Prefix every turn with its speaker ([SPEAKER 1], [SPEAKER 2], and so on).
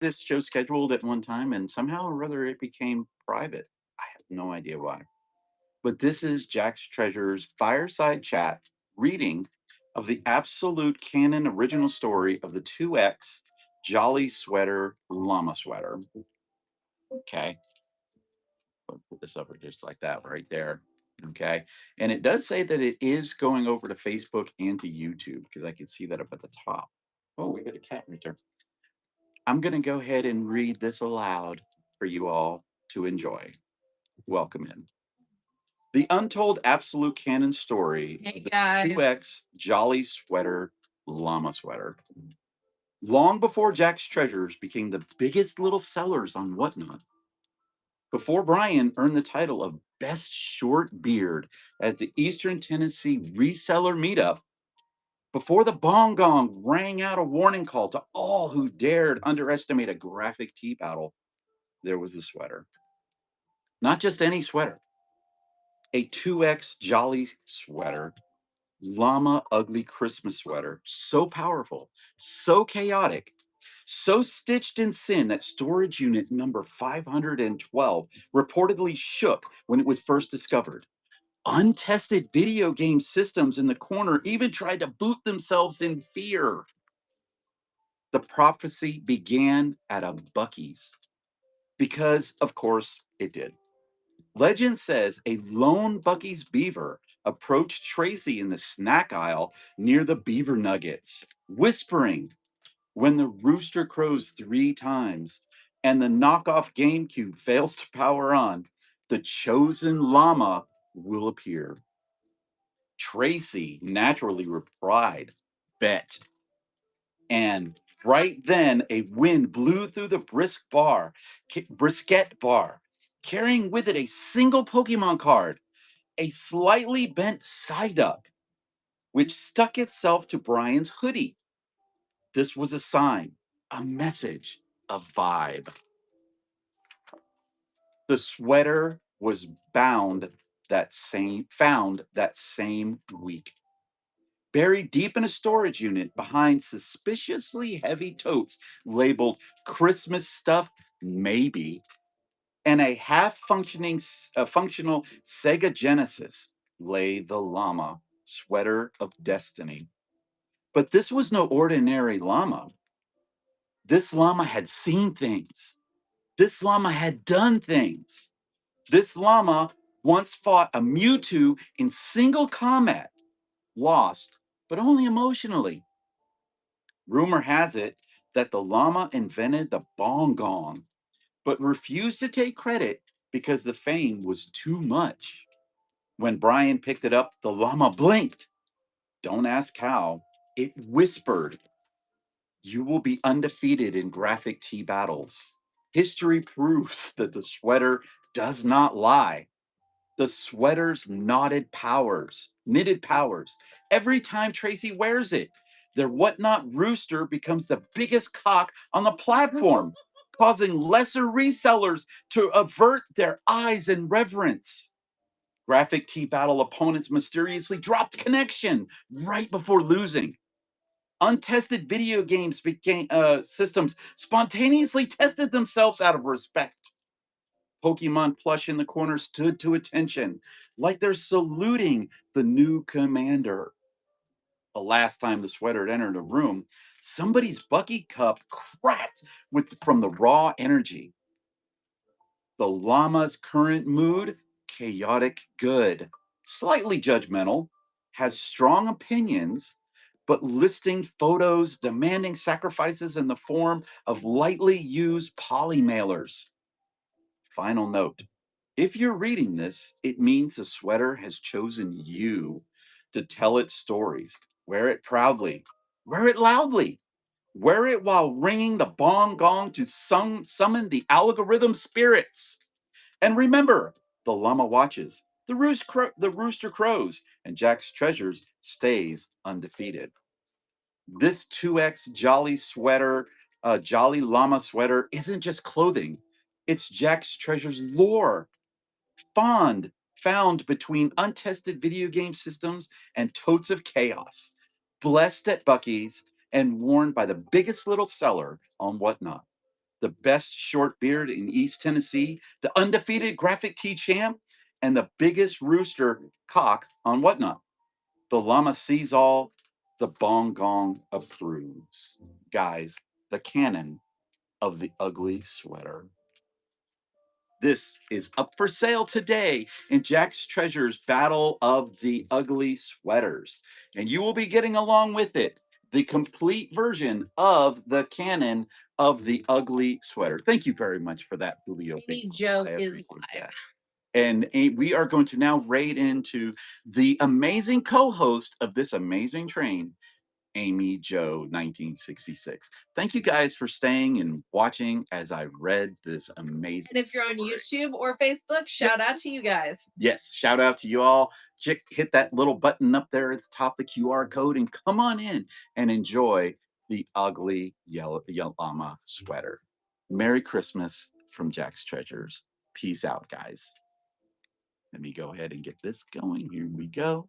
[SPEAKER 1] this show scheduled at one time, and somehow or other it became private. I have no idea why. But this is Jack's Treasure's fireside chat reading of the absolute canon original story of the 2X Jolly Sweater Llama Sweater. Okay. Put this over just like that right there. Okay. And it does say that it is going over to Facebook and to YouTube because I can see that up at the top. Oh, we got a cat right there. I'm going to go ahead and read this aloud for you all to enjoy. Welcome in. The Untold Absolute Canon story
[SPEAKER 2] Hey
[SPEAKER 1] of the
[SPEAKER 2] guys.
[SPEAKER 1] 2X Jolly Sweater Llama Sweater. Long before Jack's Treasures became the biggest little sellers on Whatnot, before Brian earned the title of Best Short Beard at the Eastern Tennessee Reseller Meetup, before the bong gong rang out a warning call to all who dared underestimate a graphic tea battle, there was a sweater. Not just any sweater, a 2X Jolly sweater, llama ugly Christmas sweater, so powerful, so chaotic, so stitched in sin that storage unit number 512 reportedly shook when it was first discovered. Untested video game systems in the corner even tried to boot themselves in fear. The prophecy began at a Bucky's because, of course, it did. Legend says a lone Bucky's beaver approached Tracy in the snack aisle near the beaver nuggets, whispering, "When the rooster crows 3 times and the knockoff GameCube fails to power on, the chosen llama will appear." Tracy naturally replied, "Bet." And right then, a wind blew through the brisket bar, carrying with it a single Pokemon card, a slightly bent Psyduck, which stuck itself to Brian's hoodie. This was a sign, a message, a vibe. The sweater was found that same week. Buried deep in a storage unit behind suspiciously heavy totes labeled Christmas stuff, maybe, and a functional Sega Genesis lay the llama, sweater of destiny. But this was no ordinary llama. This llama had seen things. This llama had done things. This llama once fought a Mewtwo in single combat, lost, but only emotionally. Rumor has it that the llama invented the bong gong, but refused to take credit because the fame was too much. When Brian picked it up, the llama blinked. Don't ask how. It whispered, "You will be undefeated in graphic tea battles." History proves that the sweater does not lie. The sweater's knitted powers. Every time Tracy wears it, their whatnot rooster becomes the biggest cock on the platform, causing lesser resellers to avert their eyes in reverence. Graphic tea battle opponents mysteriously dropped connection right before losing. Untested video games became systems spontaneously tested themselves out of respect. Pokemon plush in the corner stood to attention, like they're saluting the new commander. The last time the sweater had entered a room, somebody's Bucky cup cracked from the raw energy. The llama's current mood, chaotic good, slightly judgmental, has strong opinions, but listing photos demanding sacrifices in the form of lightly used poly mailers. Final note: if you're reading this, it means the sweater has chosen you to tell its stories. Wear it proudly, wear it loudly, wear it while ringing the bong gong to summon the algorithm spirits. And remember, the llama watches, the rooster crows, and Jack's treasures stays undefeated. This 2X Jolly Llama sweater isn't just clothing, it's Jack's treasures lore, found between untested video game systems and totes of chaos, blessed at Bucky's and worn by the biggest little seller on Whatnot. the best short beard in East Tennessee, the undefeated graphic tee champ, and the biggest rooster cock on Whatnot. The llama sees all, the bong gong approves. Guys, the canon of the ugly sweater. This is up for sale today in Jack's Treasures Battle of the Ugly Sweaters. And you will be getting along with it the complete version of the canon of the ugly sweater. Thank you very much for that, Julio.
[SPEAKER 2] Amy Joe
[SPEAKER 1] I
[SPEAKER 2] is
[SPEAKER 1] appreciate
[SPEAKER 2] live.
[SPEAKER 1] that. And we are going to now raid into the amazing co host of this amazing train, Amy Joe 1966. Thank you guys for staying and watching as I read this amazing.
[SPEAKER 2] And if you're on
[SPEAKER 1] story.
[SPEAKER 2] YouTube or Facebook, shout out to you guys.
[SPEAKER 1] Yes, shout out to you all. Hit that little button up there at the top, the QR code, and come on in and enjoy the ugly yellow llama sweater. Merry Christmas from Jack's Treasures. Peace out, guys. Let me go ahead and get this going. Here we go.